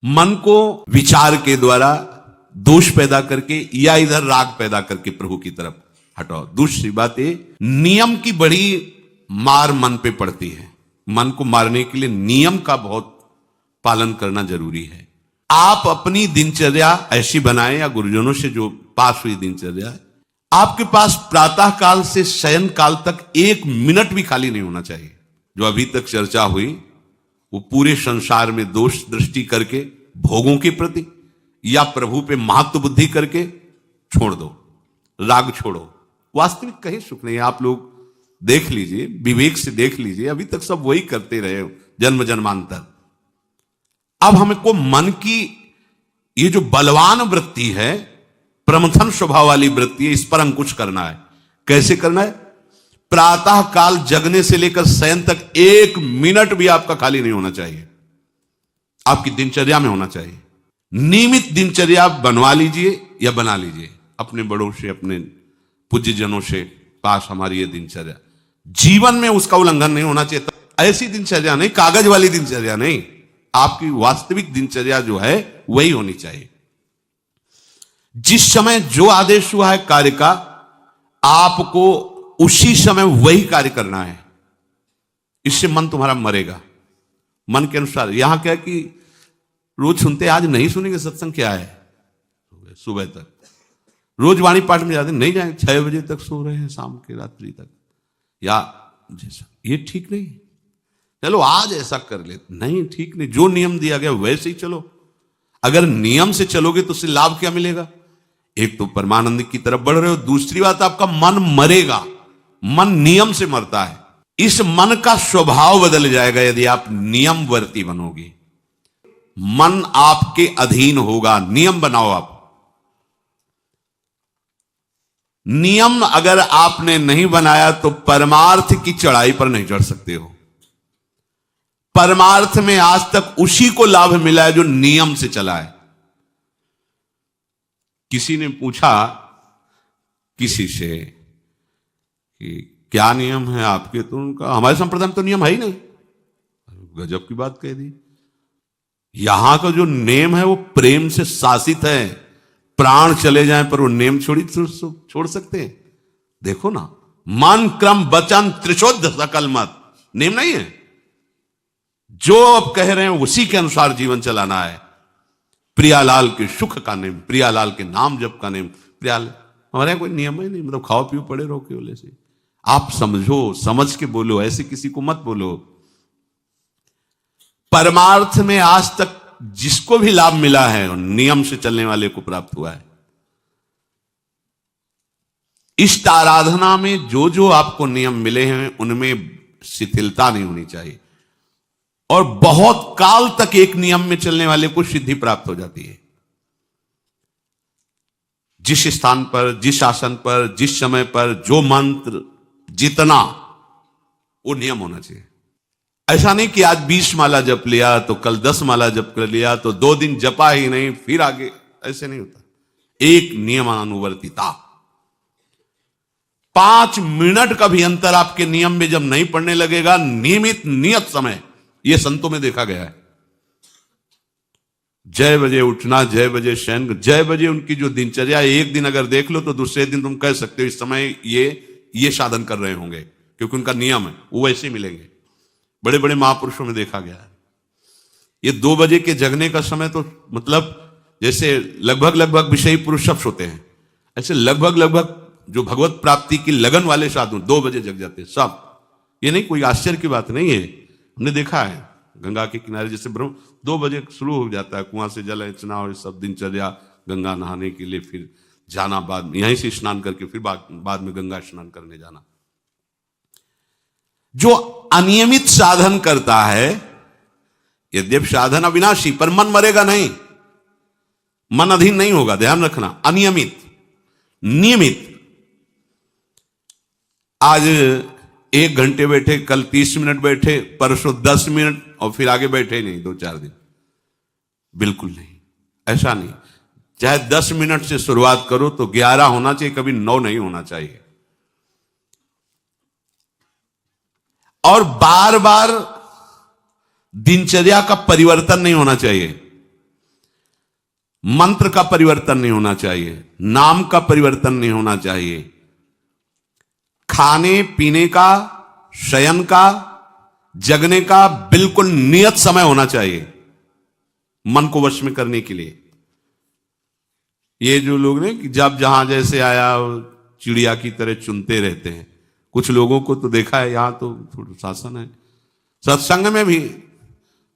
मन को विचार के द्वारा दोष पैदा करके या इधर राग पैदा करके प्रभु की तरफ हटाओ। दूसरी बात ये, नियम की बड़ी मार मन पे पड़ती है। मन को मारने के लिए नियम का बहुत पालन करना जरूरी है। आप अपनी दिनचर्या ऐसी बनाएं, या गुरुजनों से जो पास हुई दिनचर्या, आपके पास प्रातः काल से शयन काल तक 1 मिनट भी खाली नहीं होना चाहिए। जो अभी तक चर्चा हुई वो पूरे संसार में दोष दृष्टि करके भोगों के प्रति या प्रभु पे महत्व बुद्धि करके छोड़ दो, राग छोड़ो। वास्तविक कहीं सुख नहीं है। आप लोग देख लीजिए, विवेक से देख लीजिए, अभी तक सब वही करते रहे जन्म जन्मांतर। अब हमको मन की ये जो बलवान वृत्ति है, प्रमथन स्वभाव वाली वृत्ति है, इस पर अंकुश करना है। कैसे करना है? प्रातः काल जगने से लेकर शयन तक 1 मिनट भी आपका खाली नहीं होना चाहिए, आपकी दिनचर्या में होना चाहिए। नियमित दिनचर्या बनवा लीजिए या बना लीजिए अपने बड़ों से, अपने पूज्यजनों से पास हमारी ये दिनचर्या। जीवन में उसका उल्लंघन नहीं होना चाहिए। ऐसी दिनचर्या नहीं, कागज वाली दिनचर्या नहीं, आपकी वास्तविक दिनचर्या जो है वही होनी चाहिए। जिस समय जो आदेश हुआ है कार्य का, आपको उसी समय वही कार्य करना है। इससे मन तुम्हारा मरेगा। मन के अनुसार यहां क्या है कि रोज सुनते, आज नहीं सुनेंगे सत्संग, क्या है सुबह तक रोज वाणी पाठ में जाते, नहीं जाएंगे, 6 बजे तक सो रहे हैं, शाम के रात्रि तक, या जैसा, ये ठीक नहीं। चलो आज ऐसा कर ले, नहीं ठीक नहीं। जो नियम दिया गया वैसे ही चलो। अगर नियम से चलोगे तो उससे लाभ क्या मिलेगा? एक तो परमानंद की तरफ बढ़ रहे हो, दूसरी बात आपका मन मरेगा। मन नियम से मरता है। इस मन का स्वभाव बदल जाएगा यदि आप नियमवर्ती बनोगे। मन आपके अधीन होगा। नियम बनाओ आप। नियम अगर आपने नहीं बनाया तो परमार्थ की चढ़ाई पर नहीं चढ़ सकते हो। परमार्थ में आज तक उसी को लाभ मिला है जो नियम से चला है। किसी ने पूछा किसी से कि क्या नियम है आपके, तो उनका, हमारे संप्रदाय में तो नियम है ही नहीं। गजब की बात कह दी। यहां का जो नेम है वो प्रेम से शासित है। प्राण चले जाएं पर वो नेम छोड़ सकते हैं? देखो ना, मन क्रम वचन त्रिशुद्ध सकल मत, नेम नहीं है। जो अब कह रहे हैं उसी के अनुसार जीवन चलाना है। प्रियालाल के सुख का नेम, प्रियालाल के नाम जप का नेम। प्रियालाल हमारे कोई नियम ही नहीं, मतलब खाओ पियो पड़े रहो केवल से। आप समझो, समझ के बोलो, ऐसे किसी को मत बोलो। परमार्थ में आज तक जिसको भी लाभ मिला है नियम से चलने वाले को प्राप्त हुआ है। इष्ट आराधना में जो जो आपको नियम मिले हैं उनमें शिथिलता नहीं होनी चाहिए, और बहुत काल तक एक नियम में चलने वाले को सिद्धि प्राप्त हो जाती है। जिस स्थान पर, जिस आसन पर, जिस समय पर जो मंत्र जितना, वो नियम होना चाहिए। ऐसा नहीं कि आज 20 माला जप लिया तो कल 10 माला जप कर लिया तो 2 दिन जपा ही नहीं फिर आगे, ऐसे नहीं होता। एक नियमानुवर्तिता। 5 मिनट का भी अंतर आपके नियम में जब नहीं पड़ने लगेगा, नियमित नियत समय, यह संतों में देखा गया है। 6 बजे उठना, 6 बजे शयन, 6 बजे उनकी जो दिनचर्या, एक दिन अगर देख लो तो दूसरे दिन तुम कह सकते हो इस समय ये साधन कर रहे होंगे, क्योंकि उनका नियम है, वो वैसे मिलेंगे। बड़े बड़े महापुरुषों में देखा गया है। ये 2 बजे के जगने का समय तो मतलब जैसे लगभग विषयी पुरुष सब सोते हैं, ऐसे लगभग जो भगवत प्राप्ति की लगन वाले साधु 2 बजे जग जाते हैं सब। ये नहीं, कोई आश्चर्य की बात नहीं है। हमने देखा है गंगा के किनारे, जैसे ब्रह्म 2 बजे शुरू हो जाता है, कुआं से जल अर्चना और सब दिनचर्या, गंगा नहाने के लिए फिर जाना, बाद में यहीं से स्नान करके फिर बाद में गंगा स्नान करने जाना। जो अनियमित साधन करता है, यद्यपि साधन अविनाशी, पर मन मरेगा नहीं, मन अधीन नहीं होगा, ध्यान रखना। अनियमित, नियमित, आज 1 घंटे बैठे, कल 30 मिनट बैठे, परसों 10 मिनट, और फिर आगे बैठे नहीं 2-4 दिन, बिल्कुल नहीं। ऐसा नहीं। चाहे 10 मिनट से शुरुआत करो तो 11 होना चाहिए, कभी 9 नहीं होना चाहिए। और बार बार दिनचर्या का परिवर्तन नहीं होना चाहिए। मंत्र का परिवर्तन नहीं होना चाहिए, नाम का परिवर्तन नहीं होना चाहिए, खाने पीने का, शयन का, जगने का बिल्कुल नियत समय होना चाहिए मन को वश में करने के लिए। ये जो लोग ने कि जब जहां जैसे आया चिड़िया की तरह चुनते रहते हैं, कुछ लोगों को तो देखा है, यहां तो थोड़ा शासन है, सत्संग में भी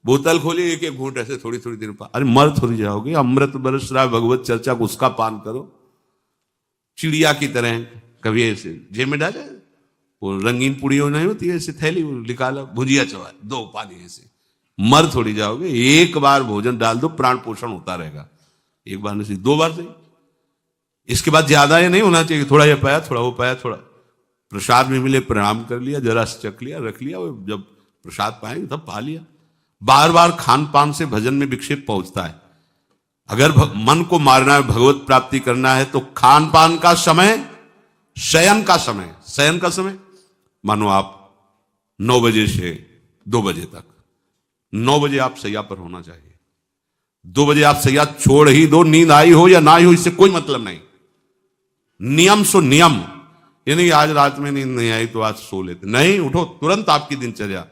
बोतल खोली, एक एक घूंट ऐसे थोड़ी थोड़ी देर पर, अरे मर थोड़ी जाओगे, अमृत बरस रहा है भगवत चर्चा को, उसका पान करो। चिड़िया की तरह कभी ऐसे जेब में डाले, वो रंगीन पुड़ियों नहीं होती है ऐसे थैली, निकाला भुजिया चबा दो पानी, ऐसे मर थोड़ी जाओगे। एक बार भोजन डाल दो, प्राण पोषण होता रहेगा, एक बार नहीं, दो बार से, इसके बाद ज्यादा ये नहीं होना चाहिए, थोड़ा ये पाया, थोड़ा वो पाया, थोड़ा प्रसाद में मिले प्रणाम कर लिया, जरा चख लिया, रख लिया, जब प्रसाद पाएंगे तब पा लिया। बार बार खान पान से भजन में विक्षेप पहुंचता है। अगर मन को मारना है, भगवत प्राप्ति करना है, तो खान पान का समय, शयन का समय, शयन का समय मानो आप 9 बजे से 2 बजे तक, 9 बजे आप सैया पर होना चाहिए। 2 बजे आप सैया छोड़ ही दो, नींद आई हो या ना आई हो, इससे कोई मतलब नहीं। नियम सो नियम, ये नहीं आज रात में नींद नहीं आई तो आज सो लेते, नहीं, उठो तुरंत आपकी दिनचर्या।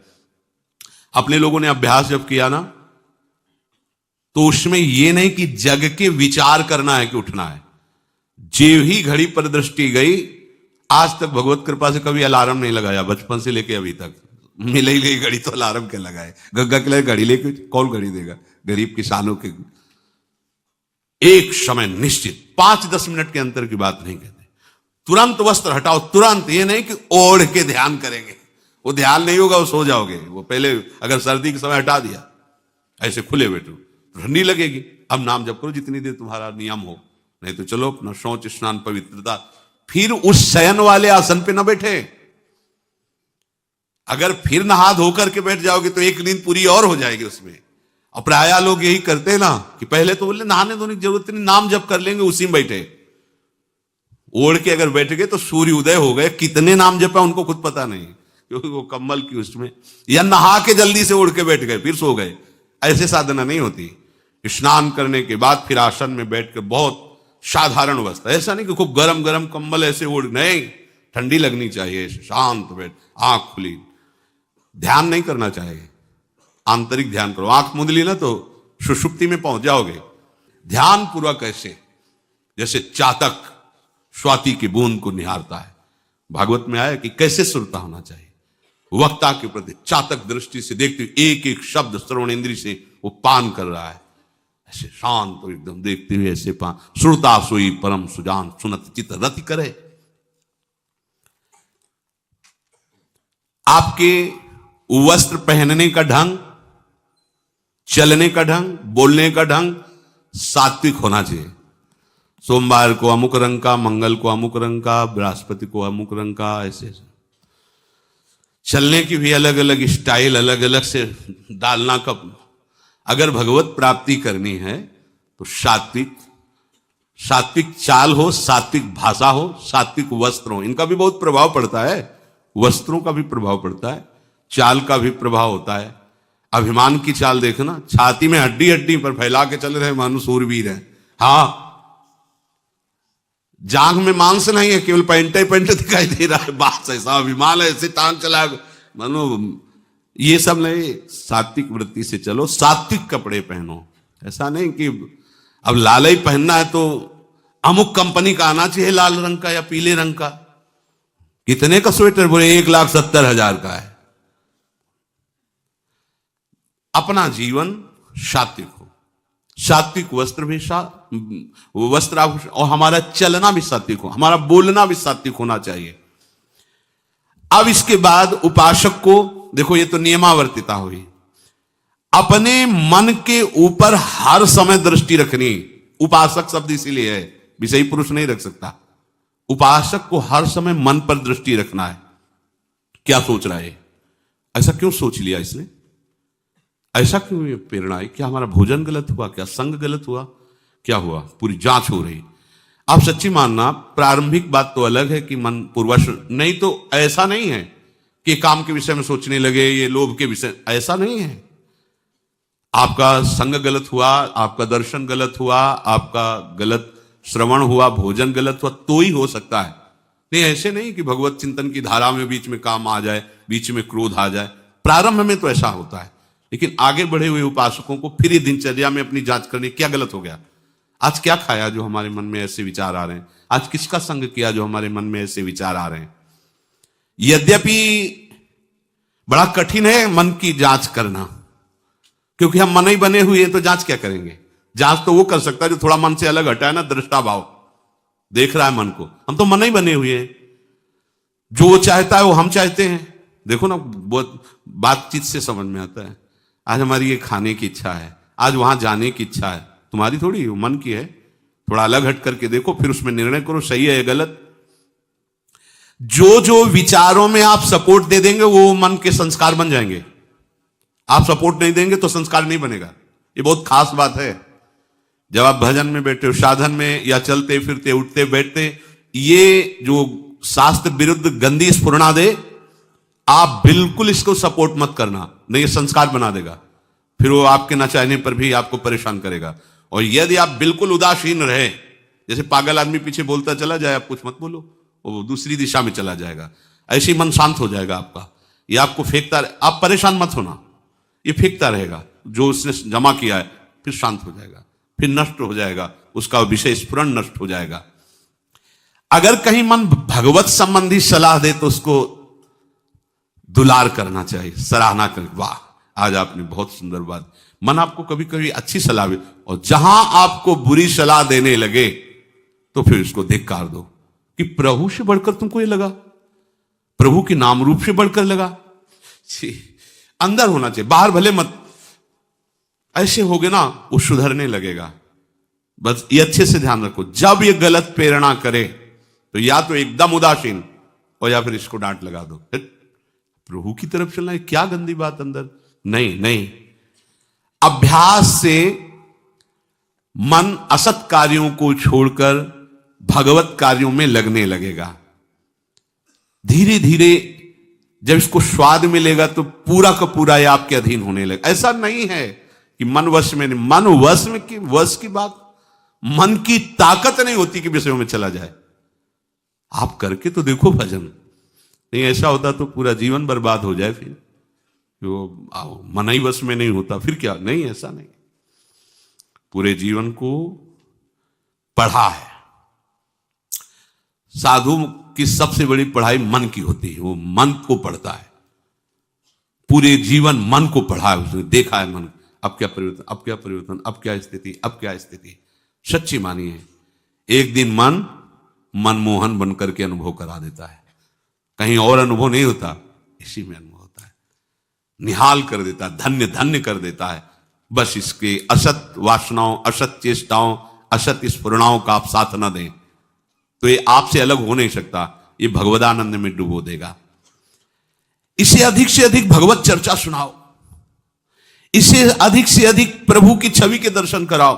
अपने लोगों ने अभ्यास जब किया ना, तो उसमें यह नहीं कि जग के विचार करना है कि उठना है, जेव ही घड़ी पर दृष्टि गई। आज तक भगवत कृपा से कभी अलार्म नहीं लगाया, बचपन से लेके अभी तक। मिले ही गई घड़ी तो अलार्म क्या लगाए, गग्गा के लिए घड़ी लेके कौन घड़ी देगा, गरीब किसानों के। एक समय निश्चित 5-10 मिनट के अंतर की बात नहीं कहते, तुरंत वस्त्र हटाओ, तुरंत। ये नहीं कि ओढ़ के ध्यान करेंगे, वो ध्यान नहीं होगा, वो सो जाओगे। वो पहले अगर सर्दी के समय हटा दिया, ऐसे खुले बैठो, ठंडी लगेगी। अब नाम जप करो जितनी देर तुम्हारा नियम हो, नहीं तो चलो अपना शौच स्नान पवित्रता, फिर उस शयन वाले आसन पे ना बैठे। अगर फिर नहा धो करके बैठ जाओगे तो एक नींद पूरी और हो जाएगी उसमें। और प्राय लोग यही करते हैं ना कि पहले तो बोले नहाने धोने की जरूरत नहीं, नाम जप कर लेंगे, उसी में बैठे। ओढ़ के अगर बैठ गए तो सूर्य उदय हो गए, कितने नाम जपा उनको खुद पता नहीं, क्योंकि वो कम्बल की उसमें, या नहा के जल्दी से उड़ के बैठ गए फिर सो गए। ऐसे साधना नहीं होती। स्नान करने के बाद फिर आसन में बैठ कर बहुत साधारण अवस्था, ऐसा नहीं कि खूब गरम गरम कंबल ऐसे ओढ़, नहीं, ठंडी लगनी चाहिए, शांत बैठ, आंख खुली, ध्यान नहीं करना चाहिए, आंतरिक ध्यान करो। आंख मूंद ली ना तो सुषुप्ति में पहुंच जाओगे। ध्यान पूर्वक ऐसे, जैसे चातक स्वाति की बूंद को निहारता है। भागवत में आया कि कैसे सुनता होना चाहिए, वक्ता के प्रति चातक दृष्टि से देखते हुए एक एक शब्द श्रवण इंद्री से वो पान कर रहा है, ऐसे शांत तो एकदम देखते हुए ऐसे पान। श्रुता सोई परम सुजान, सुनत चित्त रति करे। आपके वस्त्र पहनने का ढंग, चलने का ढंग, बोलने का ढंग सात्विक होना चाहिए। सोमवार को अमुक रंग का, मंगल को अमुक रंग का, बृहस्पति को अमुक रंग का, ऐसे चलने की भी अलग अलग स्टाइल, अलग अलग से डालना। कब अगर भगवत प्राप्ति करनी है तो सात्विक चाल हो, सात्विक भाषा हो, सात्विक वस्त्र हो। इनका भी बहुत प्रभाव पड़ता है, वस्त्रों का भी प्रभाव पड़ता है, चाल का भी प्रभाव होता है। अभिमान की चाल देखना, छाती में हड्डी हड्डी पर फैला के चल रहे मानो सूरवीर है, हाँ, जांघ में मांस नहीं है, केवल पैंट दिखाई दे रहा है, बात ऐसा अभिमान है, ऐसे टांग चला मानो। ये सब नहीं, सात्विक वृत्ति से चलो, सात्विक कपड़े पहनो। ऐसा नहीं कि अब लाल ही पहनना है तो अमुक कंपनी का आना चाहिए, लाल रंग का या पीले रंग का। कितने का स्वेटर, बोले 1,70,000 का है। अपना जीवन सात्विक हो, सात्विक वस्त्र भी वस्त्र आभूषण, और हमारा चलना भी सात्विक हो, हमारा बोलना भी सात्विक होना चाहिए। अब इसके बाद उपासक को देखो, ये तो नियमावर्तिता हुई, अपने मन के ऊपर हर समय दृष्टि रखनी। उपासक शब्द इसीलिए है, विषयी पुरुष नहीं रख सकता। उपासक को हर समय मन पर दृष्टि रखना है, क्या सोच रहा है, ऐसा क्यों सोच लिया इसने, ऐसा क्यों प्रेरणा है, क्या हमारा भोजन गलत हुआ, क्या संग गलत हुआ, क्या हुआ, पूरी जांच हो रही। आप सच्ची मानना, प्रारंभिक बात तो अलग है कि मन पूर्वश, नहीं तो ऐसा नहीं है कि काम के विषय में सोचने लगे, ये लोभ के विषय, ऐसा नहीं है। आपका संग गलत हुआ, आपका दर्शन गलत हुआ, आपका गलत श्रवण हुआ, भोजन गलत हुआ तो ही हो सकता है। नहीं, ऐसे नहीं कि भगवत चिंतन की धारा में बीच में काम आ जाए, बीच में क्रोध आ जाए। प्रारंभ में तो ऐसा होता है, लेकिन आगे बढ़े हुए उपासकों को फिर ये दिनचर्या में अपनी जांच करनी, क्या गलत हो गया, आज क्या खाया जो हमारे मन में ऐसे विचार आ रहे हैं, आज किसका संग किया जो हमारे मन में ऐसे विचार आ रहे हैं। यद्यपि बड़ा कठिन है मन की जांच करना, क्योंकि हम मन ही बने हुए हैं, तो जांच क्या करेंगे। जांच तो वो कर सकता है जो थोड़ा मन से अलग हटा है ना, दृष्टा भाव देख रहा है मन को। हम तो मन ही बने हुए हैं, जो वो चाहता है वो हम चाहते हैं। देखो ना, बहुत बातचीत से समझ में आता है। आज हमारी ये खाने की इच्छा है, आज वहां जाने की इच्छा है, तुम्हारी थोड़ी, वो मन की है। थोड़ा अलग हट करके देखो, फिर उसमें निर्णय करो, सही है या गलत। जो जो विचारों में आप सपोर्ट दे देंगे वो मन के संस्कार बन जाएंगे। आप सपोर्ट नहीं देंगे तो संस्कार नहीं बनेगा। ये बहुत खास बात है। जब आप भजन में बैठे हो, साधन में, या चलते फिरते उठते बैठते, ये जो शास्त्र विरुद्ध गंदी स्फुरणा दे, आप बिल्कुल इसको सपोर्ट मत करना, नहीं ये संस्कार बना देगा। फिर वो आपके न चाहने पर भी आपको परेशान करेगा। और यदि आप बिल्कुल उदासीन रहे, जैसे पागल आदमी पीछे बोलता चला जाए, आप कुछ मत बोलो, वो दूसरी दिशा में चला जाएगा, ऐसे ही मन शांत हो जाएगा आपका। ये आपको फेंकता, आप परेशान मत होना, ये फेंकता रहेगा जो उसने जमा किया है, फिर शांत हो जाएगा, फिर नष्ट हो जाएगा, उसका विषय स्फुरण नष्ट हो जाएगा। अगर कहीं मन भगवत संबंधी सलाह दे तो उसको दुलार करना चाहिए, सराहना करें, वाह आज आपने बहुत सुंदर बात। मन आपको कभी कभी अच्छी सलाह दे, और जहां आपको बुरी सलाह देने लगे तो फिर उसको धिक्कार दो कि प्रभु से बढ़कर तुमको ये लगा, प्रभु के नाम रूप से बढ़कर लगा। अंदर होना चाहिए, बाहर भले मत। ऐसे हो गए ना, वो सुधरने लगेगा। बस ये अच्छे से ध्यान रखो, जब ये गलत प्रेरणा करे तो या तो एकदम उदासीन, और या फिर इसको डांट लगा दो, प्रभु की तरफ चलना है, क्या गंदी बात अंदर। नहीं नहीं, अभ्यास से मन असत कार्यों को छोड़कर भगवत कार्यों में लगने लगेगा। धीरे धीरे जब इसको स्वाद मिलेगा तो पूरा का पूरा ये आपके अधीन होने लगेगा। ऐसा नहीं है कि मन वश में नहीं, मन वश में की वश की बात, मन की ताकत नहीं होती कि विषयों में चला जाए। आप करके तो देखो भजन, नहीं ऐसा होता तो पूरा जीवन बर्बाद हो जाए। फिर वो मन ही वश में नहीं होता फिर क्या, नहीं ऐसा नहीं। पूरे जीवन को पढ़ा है। साधु की सबसे बड़ी पढ़ाई मन की होती है, वो मन को पढ़ता है, पूरे जीवन मन को पढ़ा है उसने, देखा है मन अब क्या परिवर्तन, अब क्या परिवर्तन, अब क्या स्थिति, अब क्या स्थिति। सच्ची मानिए, एक दिन मन मनमोहन बनकर के अनुभव करा देता है, कहीं और अनुभव नहीं होता, इसी में अनुभव होता है। निहाल कर देता है, धन्य धन्य कर देता है। बस इसके असत वासनाओं, असत चेष्टाओं, असत स्फुरणाओं का आप साथ न दें तो ये आपसे अलग हो नहीं सकता, ये भगवदानंद में डुबो देगा। इसे अधिक से अधिक भगवत चर्चा सुनाओ, इसे अधिक से अधिक प्रभु की छवि के दर्शन कराओ।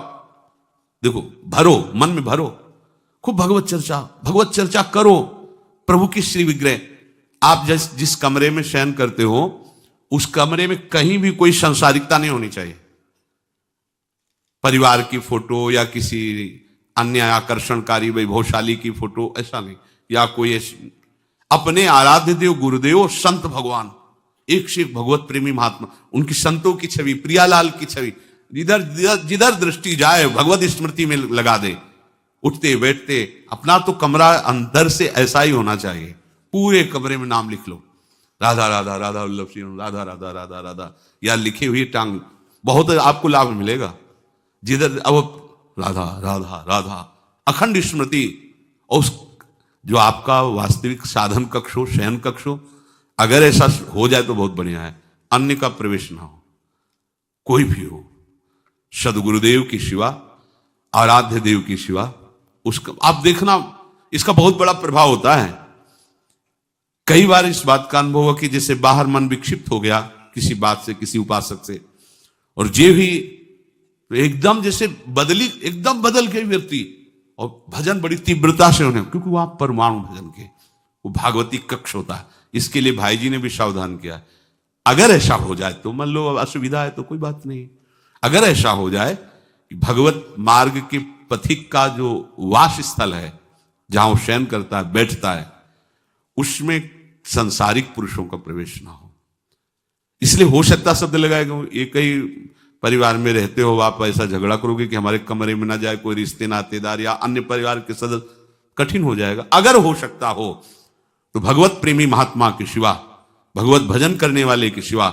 देखो, भरो, मन में भरो, खूब भगवत चर्चा करो। प्रभु की श्री विग्रह, आप जिस कमरे में शयन करते हो उस कमरे में कहीं भी कोई सांसारिकता नहीं होनी चाहिए। परिवार की फोटो या किसी अन्य आकर्षणकारी वैभवशाली की फोटो, ऐसा नहीं, या कोई अपने आराध्य देव गुरुदेव संत भगवान, एक से एक भगवत प्रेमी महात्मा, उनकी संतों की छवि, प्रियालाल की छवि, जिधर दृष्टि जाए भगवत स्मृति में लगा दे। उठते बैठते अपना तो कमरा अंदर से ऐसा ही होना चाहिए, पूरे कमरे में नाम लिख लो, राधा राधा राधा वल्लभ श्री राधा राधा राधा राधा, या लिखी हुई टांग, बहुत आपको लाभ मिलेगा। जिधर अब राधा राधा राधा, अखंड स्मृति। और उस जो आपका वास्तविक साधन कक्ष हो, शयन कक्ष हो, अगर ऐसा हो जाए तो बहुत बढ़िया है, अन्य का प्रवेश ना हो, कोई भी हो, सदगुरुदेव की शिवा, आराध्य देव की शिवा, उसका आप देखना, इसका बहुत बड़ा प्रभाव होता है। कई बार इस बात का अनुभव हुआ कि जैसे बाहर मन विक्षिप्त हो गया किसी बात से, किसी उपासक से, और जे भी एकदम जैसे एकदम बदल गए व्यक्ति, और भजन बड़ी तीव्रता से होने, क्योंकि वहां परमाणु भजन के वो भागवती कक्ष होता है। इसके लिए भाई जी ने भी सावधान किया, अगर ऐसा हो जाए तो मान लो असुविधा है तो कोई बात नहीं, अगर ऐसा हो जाए कि भगवत मार्ग के पथिक का जो वास स्थल है, जहां वो शयन करता है, बैठता है, उसमें संसारिक पुरुषों का प्रवेश ना हो। इसलिए हो सकता शब्द लगाएगा, एक ही परिवार में रहते हो, आप ऐसा झगड़ा करोगे कि हमारे कमरे में ना जाए कोई रिश्ते नातेदार या अन्य परिवार के सदस्य, कठिन हो जाएगा। अगर हो सकता हो तो भगवत प्रेमी महात्मा के सिवा, भगवत भजन करने वाले के सिवा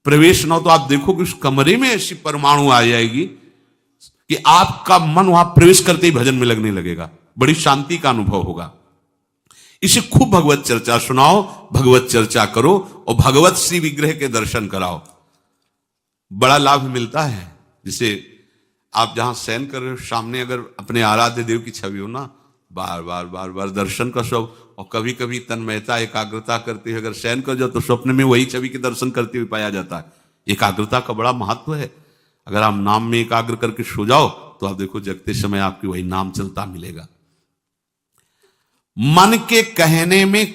प्रवेश न हो, तो आप देखो कि उस कमरे में ऐसी परमाणु आ जाएगी कि आपका मन वहां प्रवेश करते ही भजन में लगने लगेगा, बड़ी शांति का अनुभव होगा। इसे खूब भगवत चर्चा सुनाओ, भगवत चर्चा करो और भगवत श्री विग्रह के दर्शन कराओ, बड़ा लाभ मिलता है। जिसे आप जहां शयन कर रहे हो, सामने अगर अपने आराध्य देव की छवि हो ना, बार बार बार बार दर्शन का शौक, और कभी कभी तन्मयता एकाग्रता करते हुए अगर शयन कर जाओ तो स्वप्न में वही छवि के दर्शन करते हुए पाया जाता है। एकाग्रता का बड़ा महत्व है। अगर आप नाम में एकाग्र करके सो जाओ तो आप देखो जगते समय आपकी वही नाम चलता मिलेगा। मन के कहने में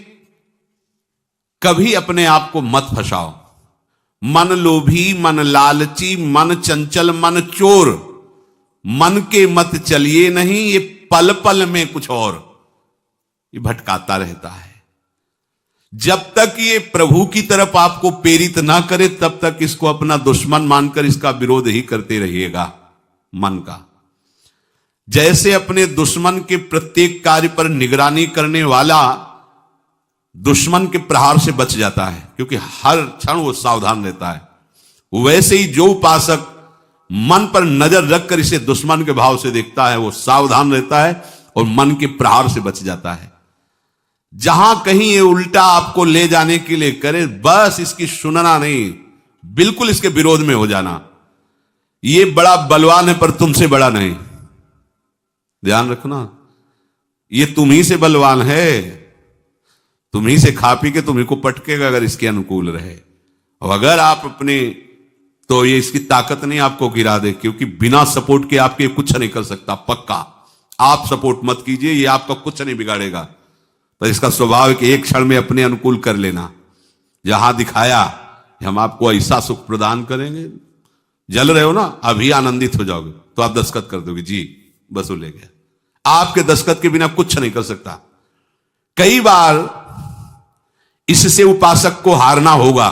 कभी अपने आप को मत फंसाओ। मन लोभी, मन लालची, मन चंचल, मन चोर, मन के मत चलिए नहीं, ये पल पल में कुछ और, ये भटकाता रहता है। जब तक ये प्रभु की तरफ आपको प्रेरित ना करे तब तक इसको अपना दुश्मन मानकर इसका विरोध ही करते रहिएगा। मन का जैसे अपने दुश्मन के प्रत्येक कार्य पर निगरानी करने वाला दुश्मन के प्रहार से बच जाता है, क्योंकि हर क्षण वो सावधान रहता है, वैसे ही जो उपासक मन पर नजर रखकर इसे दुश्मन के भाव से देखता है वो सावधान रहता है और मन के प्रहार से बच जाता है। जहां कहीं ये उल्टा आपको ले जाने के लिए करे, बस इसकी सुनना नहीं, बिल्कुल इसके विरोध में हो जाना। ये बड़ा बलवान है पर तुमसे बड़ा नहीं, ध्यान रखना, ये तुम ही से बलवान है, तुम ही से खा पी के तुम्ही को पटकेगा अगर इसके अनुकूल रहे। और अगर आप अपने, तो ये इसकी ताकत नहीं आपको गिरा दे, क्योंकि बिना सपोर्ट के आपके कुछ नहीं कर सकता। पक्का आप सपोर्ट मत कीजिए, ये आपका कुछ नहीं बिगाड़ेगा, पर इसका स्वभाव है कि एक क्षण में अपने अनुकूल कर लेना। जहां दिखाया हम आपको ऐसा सुख प्रदान करेंगे, जल रहे हो ना, अभी आनंदित हो जाओगे तो आप दस्तखत कर दोगे, जी बस वो ले गया। आपके दस्तखत के बिना कुछ नहीं कर सकता। कई बार इससे उपासक को हारना होगा,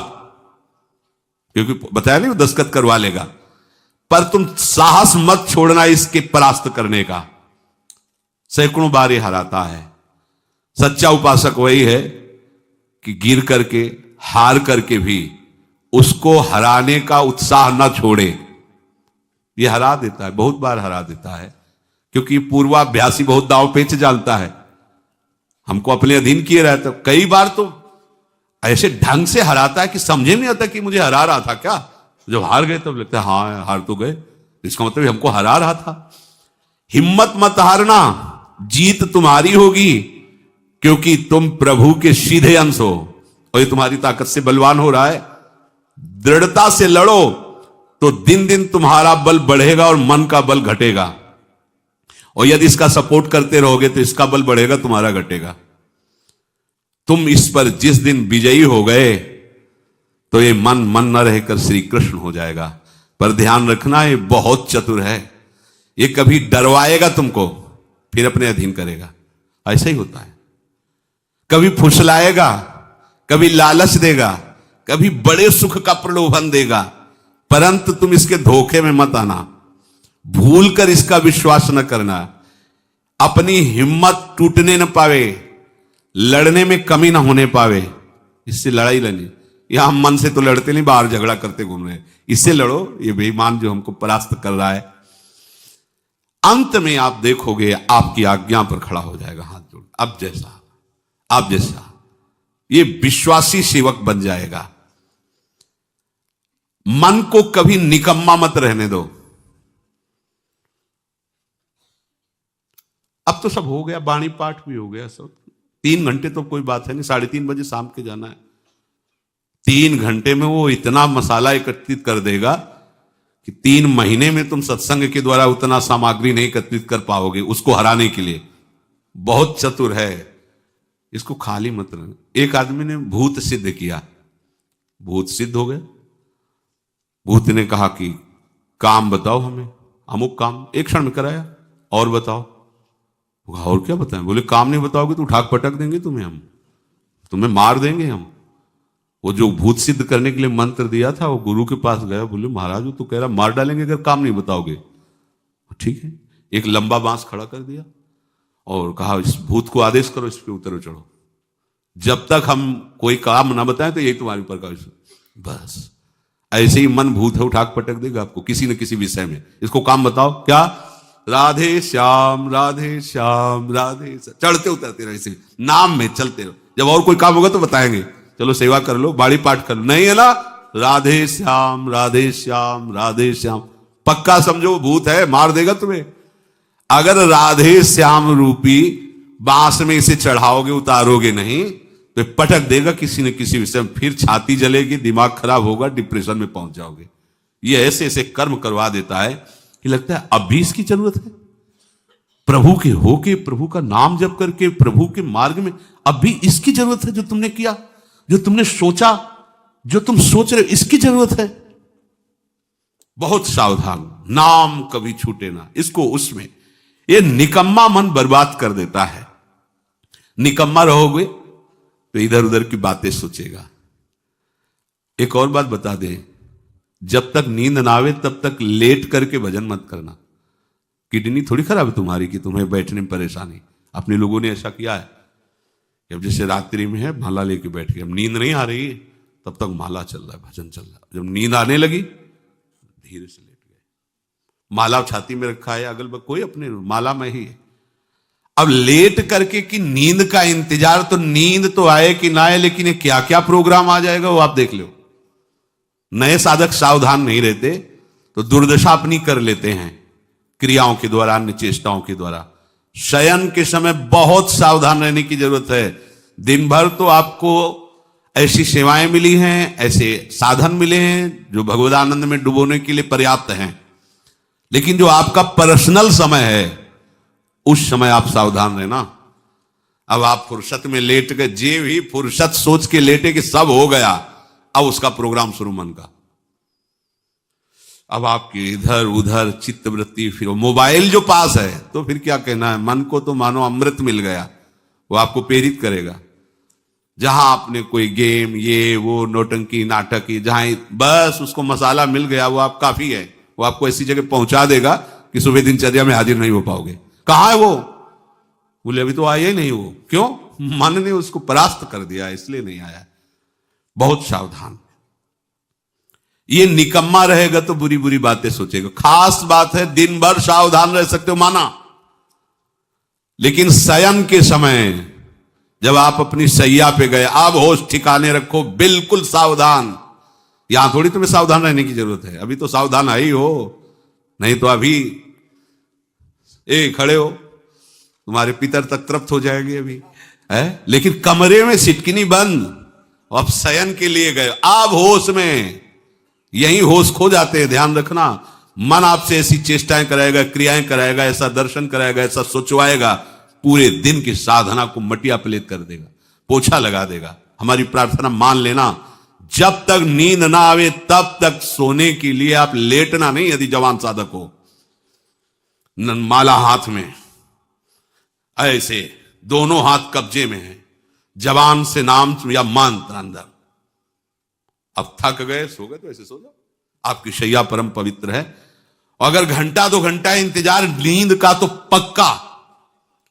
क्योंकि बताया नहीं वो दस्तखत करवा लेगा, पर तुम साहस मत छोड़ना इसके परास्त करने का। सैकड़ों बार ये हराता है। सच्चा उपासक वही है कि गिर करके, हार करके भी उसको हराने का उत्साह न छोड़े। ये हरा देता है, बहुत बार हरा देता है, क्योंकि पूर्वाभ्यासी बहुत दाव पेच जानता है, हमको अपने अधीन किए रहता। कई बार तो ऐसे ढंग से हराता है कि समझे नहीं आता कि मुझे हरा रहा था क्या। जब हार गए तब लगता है हाँ हार तो गए, इसका मतलब हमको हरा रहा था। हिम्मत मत हारना, जीत तुम्हारी होगी, क्योंकि तुम प्रभु के सीधे अंश हो और ये तुम्हारी ताकत से बलवान हो रहा है। दृढ़ता से लड़ो तो दिन दिन तुम्हारा बल बढ़ेगा और मन का बल घटेगा, और यदि इसका सपोर्ट करते रहोगे तो इसका बल बढ़ेगा, तुम्हारा घटेगा। तुम इस पर जिस दिन विजयी हो गए तो ये मन न रहकर श्री कृष्ण हो जाएगा। पर ध्यान रखना, ये बहुत चतुर है, ये कभी डरवाएगा तुमको फिर अपने अधीन करेगा। ऐसा ही होता है, कभी फुसलाएगा, कभी लालच देगा, कभी बड़े सुख का प्रलोभन देगा, परंतु तुम इसके धोखे में मत आना, भूल कर इसका विश्वास न करना। अपनी हिम्मत टूटने न पावे, लड़ने में कमी ना होने पावे, इससे लड़ाई लड़नी। यहां हम मन से तो लड़ते नहीं, बाहर झगड़ा करते घूम रहे, इससे लड़ो, ये बेईमान जो हमको परास्त कर रहा है। अंत में आप देखोगे आपकी आज्ञा पर खड़ा हो जाएगा हाथ जोड़, अब जैसा आप जैसा, ये विश्वासी सेवक बन जाएगा। मन को कभी निकम्मा मत रहने दो। अब तो सब हो गया, वाणी पाठ भी हो गया सब, 3 घंटे तो कोई बात है नहीं, 3:30 बजे शाम के जाना है। 3 घंटे में वो इतना मसाला एकत्रित कर देगा कि 3 महीने में तुम सत्संग के द्वारा उतना सामग्री नहीं एकत्रित कर पाओगे उसको हराने के लिए। बहुत चतुर है, इसको खाली मत रहना। एक आदमी ने भूत सिद्ध किया, भूत सिद्ध हो गया। भूत ने कहा कि काम बताओ हमें, अमुक काम एक क्षण में कराया, और बताओ। और क्या बताएं? बोले काम नहीं बताओगे तो उठा पटक देंगे तुम्हें, हम तुम्हें मार देंगे हम। वो जो भूत सिद्ध करने के लिए मंत्र दिया था, वो गुरु के पास गया, बोले महाराज वो तो कह रहा मार डालेंगे अगर काम नहीं बताओगे। ठीक है, एक लंबा बांस खड़ा कर दिया और कहा इस भूत को आदेश करो, इस पे उतरो चढ़ो, जब तक हम कोई काम ना बताएं तो यही तुम्हारे ऊपर का विषय। बस ऐसे ही मन भूत है, उठा पटक देगा आपको किसी न किसी विषय में। इसको काम बताओ, क्या राधे श्याम राधे श्याम राधे श्याम, चढ़ते उतरते रहो, इसे नाम में चलते रहो। जब और कोई काम होगा तो बताएंगे, चलो सेवा कर लो, बाड़ी पाठ कर लो, नहीं है ना राधे श्याम राधे श्याम राधे श्याम, पक्का समझो भूत है, मार देगा तुम्हें। अगर राधे श्याम रूपी बांस में इसे चढ़ाओगे, उतारोगे नहीं तो पटक देगा किसी न किसी विषय में, फिर छाती जलेगी, दिमाग खराब होगा, डिप्रेशन में पहुंच जाओगे। ये ऐसे ऐसे कर्म करवा देता है कि लगता है अब भी इसकी जरूरत है। प्रभु के होके, प्रभु का नाम जप करके, प्रभु के मार्ग में अब भी इसकी जरूरत है। जो तुमने किया, जो तुमने सोचा, जो तुम सोच रहे हो, इसकी जरूरत है। बहुत सावधान, नाम कभी छूटे ना इसको। उसमें ये निकम्मा मन बर्बाद कर देता है। निकम्मा रहोगे तो इधर उधर की बातें सोचेगा। एक और बात बता दें, जब तक नींद ना आवे तब तक लेट करके भजन मत करना। किडनी थोड़ी खराब है तुम्हारी कि तुम्हें बैठने में परेशानी। अपने लोगों ने ऐसा किया है कि अब जैसे रात्रि में है माला लेके बैठ गए, अब नींद नहीं आ रही है तब तक माला चल रहा है, भजन चल रहा है। जब नींद आने लगी धीरे से लेट गए, माला छाती में रखा है, अगल बगल कोई अपने माला में ही है। अब लेट करके कि नींद का इंतजार, तो नींद तो आए कि ना आए, लेकिन ये क्या क्या प्रोग्राम आ जाएगा वो आप देख लो। नए साधक सावधान नहीं रहते तो दुर्दशा अपनी कर लेते हैं क्रियाओं के द्वारा, अन्य चेष्टाओं के द्वारा। शयन के समय बहुत सावधान रहने की जरूरत है। दिन भर तो आपको ऐसी सेवाएं मिली हैं, ऐसे साधन मिले हैं जो भगवदानंद में डुबोने के लिए पर्याप्त हैं, लेकिन जो आपका पर्सनल समय है उस समय आप सावधान रहना। अब आप फुर्सत में लेट गए, जे भी फुर्सत सोच के लेटे कि सब हो गया, अब उसका प्रोग्राम शुरू मन का। अब आपके इधर उधर चित्तवृत्ति, फिर मोबाइल जो पास है तो फिर क्या कहना है, मन को तो मानो अमृत मिल गया, वो आपको प्रेरित करेगा। जहां आपने कोई गेम ये वो नौटंकी नाटक, जहां बस उसको मसाला मिल गया वो आप काफी है, वो आपको ऐसी जगह पहुंचा देगा कि सुबह दिनचर्या में हाजिर नहीं हो पाओगे। कहां है वो? बोले अभी तो आया ही नहीं वो। क्यों? मन ने उसको परास्त कर दिया, इसलिए नहीं आया। बहुत सावधान। ये निकम्मा रहेगा तो बुरी बुरी बातें सोचेगा। खास बात है दिन भर सावधान रह सकते हो माना, लेकिन शयन के समय जब आप अपनी सैया पे गए, अब होश ठिकाने रखो, बिल्कुल सावधान। यहां थोड़ी तुम्हें सावधान रहने की जरूरत है, अभी तो सावधान आई हो, नहीं तो अभी खड़े हो, तुम्हारे पितर तक तृप्त हो जाएंगे अभी है। लेकिन कमरे में सिटकिनी बंद, अब शयन के लिए गए, अब होश में, यही होश खो जाते हैं। ध्यान रखना, मन आपसे ऐसी चेष्टाएं कराएगा, क्रियाएं कराएगा, ऐसा दर्शन कराएगा, ऐसा सोचवाएगा, पूरे दिन की साधना को मटिया पलेट कर देगा, पोछा लगा देगा। हमारी प्रार्थना मान लेना, जब तक नींद ना आवे तब तक सोने के लिए आप लेटना नहीं। यदि जवान साधक हो, माला हाथ में, ऐसे दोनों हाथ कब्जे में है, जवान से नाम या मंत्र अंदर। अब थक गए, सो गए तो ऐसे सो जाओ, आपकी शैया परम पवित्र है। अगर घंटा 2 घंटा इंतजार नींद का तो पक्का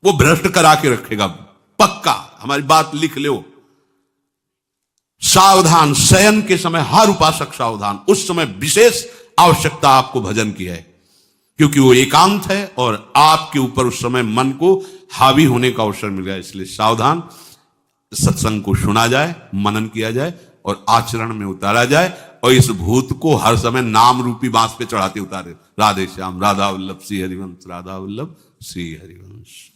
वो भ्रष्ट करा के रखेगा, पक्का। हमारी बात लिख लो। सावधान, शयन के समय हर उपासक सावधान। उस समय विशेष आवश्यकता आपको भजन की है, क्योंकि वो एकांत है और आपके ऊपर उस समय मन को हावी होने का अवसर मिल गया। इसलिए सावधान, सत्संग को सुना जाए, मनन किया जाए और आचरण में उतारा जाए, और इस भूत को हर समय नाम रूपी बांस पे चढ़ाते उतारे। राधे श्याम, राधा वल्लभ श्री हरिवंश, राधा वल्लभ श्री हरिवंश।